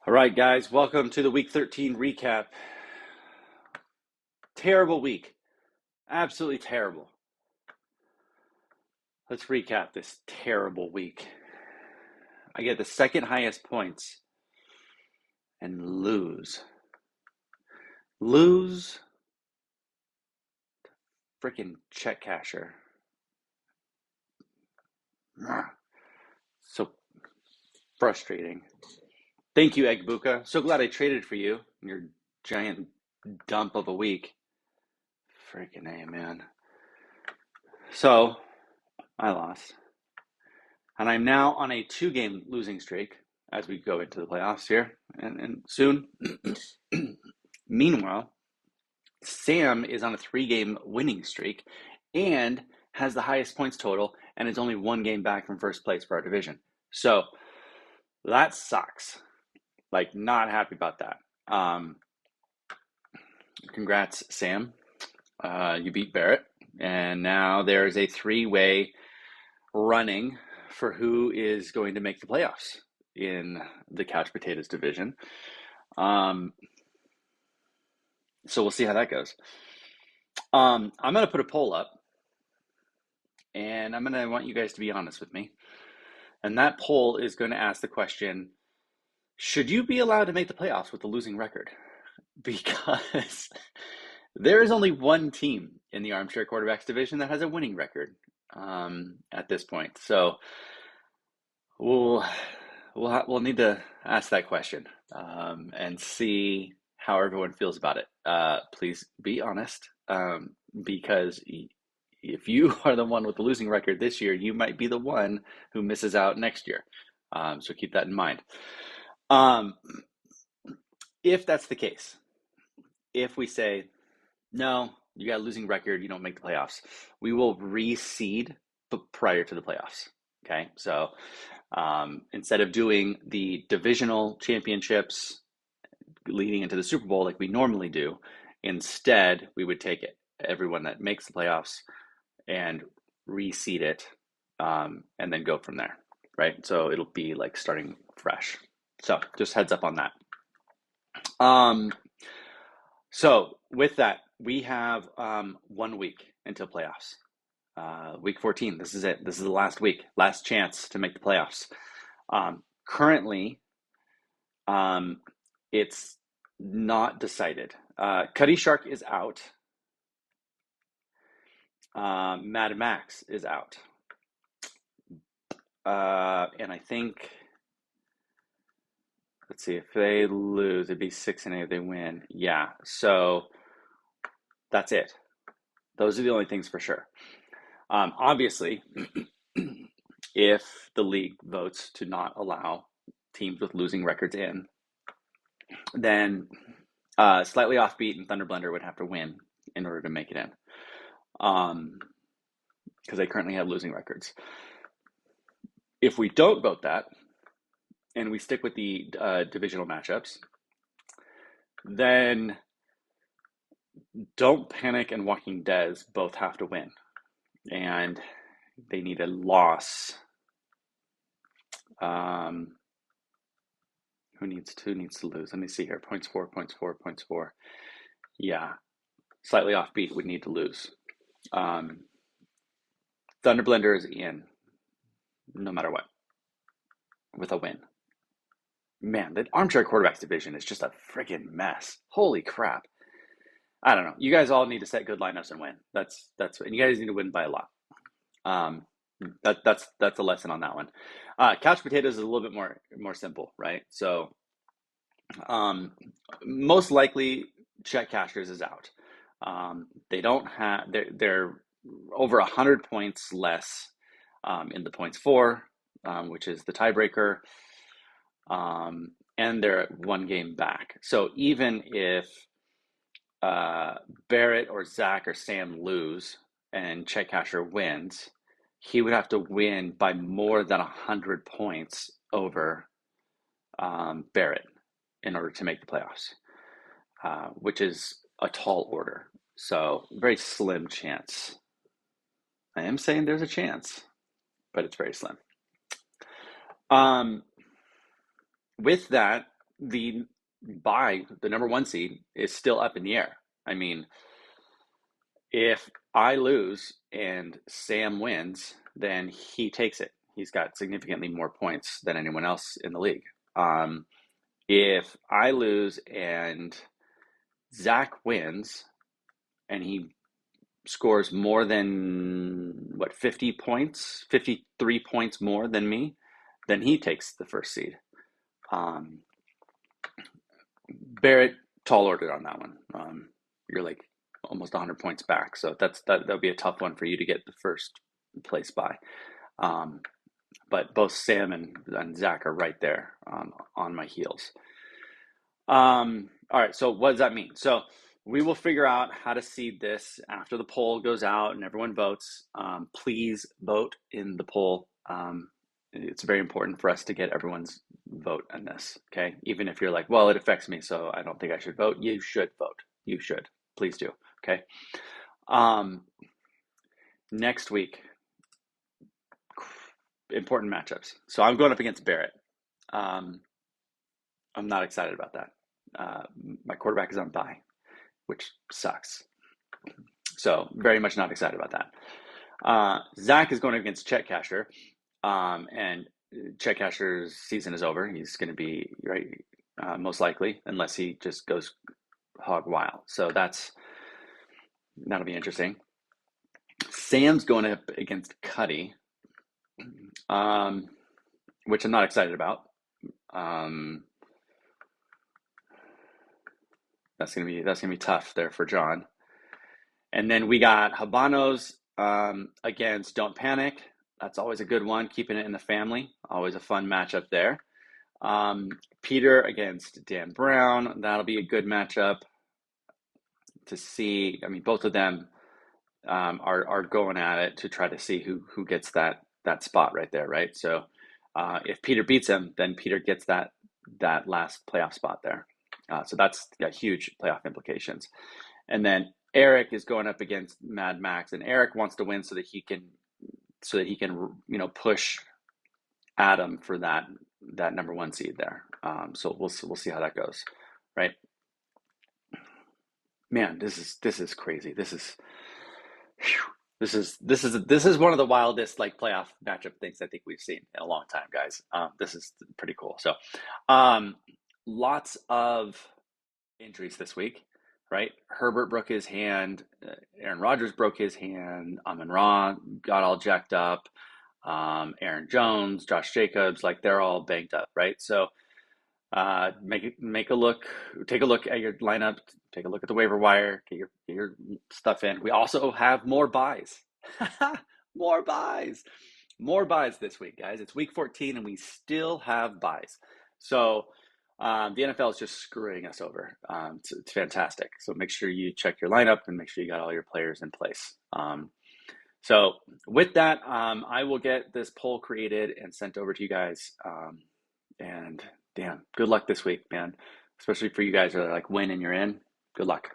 All right, guys, welcome to the Week 13 recap. Terrible week. Absolutely terrible. Let's recap this terrible week. I get the second highest points and lose. Lose freaking check casher. So frustrating. Thank you, Egbuka. So glad I traded for you in your giant dump of a week. Freaking A, man. So I lost. And I'm now on a 2-game losing streak as we go into the playoffs here and soon. Meanwhile, Sam is on a 3-game winning streak and has the highest points total and is only 1 game back from first place for our division. So that sucks. Like, not happy about that. Congrats, Sam. You beat Barrett. And now there's a 3-way running for who is going to make the playoffs in the Couch Potatoes division. So we'll see how that goes. I'm going to put a poll up, and I'm going to want you guys to be honest with me. And that poll is going to ask the question, should you be allowed to make the playoffs with a losing record? Because there is only one team in the Armchair Quarterbacks division that has a winning record at this point. So we'll need to ask that question and see how everyone feels about it. Please be honest, because if you are the one with the losing record this year, you might be the one who misses out next year. So keep that in mind. If that's the case, if we say, no, you got a losing record, you don't make the playoffs, we will reseed prior to the playoffs. Okay, so instead of doing the divisional championships leading into the Super Bowl like we normally do, instead we would take everyone that makes the playoffs and reseed it, and then go from there, right? So it'll be like starting fresh. So just heads up on that. So with that, we have 1 week until playoffs. Week 14, this is it. This is the last week, last chance to make the playoffs. Currently, it's not decided. Cuddy Shark is out. Mad Max is out. And I think, let's see, if they lose, it'd be 6-8. If they win, yeah. So that's it. Those are the only things for sure. Obviously, if the league votes to not allow teams with losing records in, then Slightly Offbeat and Thunder Blender would have to win in order to make it in, because they currently have losing records. If we don't vote that, and we stick with the divisional matchups, then Don't Panic and Walking Dead both have to win, and they need a loss. Who needs to lose? Let me see here. Points for. Yeah, Slightly Offbeat would need to lose. Thunder Blender is in, no matter what, with a win. Man, the Armchair Quarterbacks division is just a freaking mess. Holy crap. I don't know. You guys all need to set good lineups and win. That's and you guys need to win by a lot. That's a lesson on that one. Couch Potatoes is a little bit more simple, right? So most likely Chet Cashers is out. They don't have they're over 100 points less in the points for, which is the tiebreaker, and they're 1 game back. So even if Barrett or Zach or Sam lose and Chet Casher wins, he would have to win by more than 100 points over Barrett in order to make the playoffs, which is a tall order. So very slim chance. I am saying there's a chance, but it's very slim. With that, the the number one seed is still up in the air. I mean, if I lose and Sam wins, then he takes it. He's got significantly more points than anyone else in the league. If I lose and Zach wins and he scores more than 50 points, 53 points more than me, then he takes the first seed. Barrett, tall ordered on that one. You're like almost 100 points back, so that'll be a tough one for you to get the first place by. But both Sam and Zach are right there on my heels. All right, so what does that mean? So we will figure out how to seed this after the poll goes out and everyone votes. Please vote in the poll. It's very important for us to get everyone's vote on this, okay? Even if you're like, well, it affects me, so I don't think I should vote. You should vote. You should. Please do, okay? Next week, important matchups. So I'm going up against Barrett. I'm not excited about that. My quarterback is on bye, which sucks. So very much not excited about that. Zach is going against Chet Casher, and Chet Casher's season is over. He's going to be right, most likely, unless he just goes hog wild. So that'll be interesting. Sam's going up against Cuddy, which I'm not excited about. That's gonna be tough there for John. And then we got Habanos against Don't Panic. That's always a good one. Keeping it in the family, always a fun matchup there. Peter against Dan Brown. That'll be a good matchup to see. I mean, both of them are going at it to try to see who gets that spot right there, right? So if Peter beats him, then Peter gets that last playoff spot there. So that's got huge playoff implications. And then Eric is going up against Mad Max, and Eric wants to win so that he can push Adam for that number one seed there. So we'll see how that goes, right? Man, this is crazy. This is one of the wildest like playoff matchup things I think we've seen in a long time, guys. This is pretty cool. So, lots of injuries this week, right? Herbert broke his hand. Aaron Rodgers broke his hand. Amon-Ra got all jacked up. Aaron Jones, Josh Jacobs, like they're all banged up, right? So take a look at your lineup, take a look at the waiver wire, get your stuff in. We also have more buys. more buys this week, guys. It's week 14 and we still have buys. So the NFL is just screwing us over. It's fantastic. So make sure you check your lineup and make sure you got all your players in place. So with that, I will get this poll created and sent over to you guys. And damn, good luck this week, man. Especially for you guys who are like win and you're in. Good luck.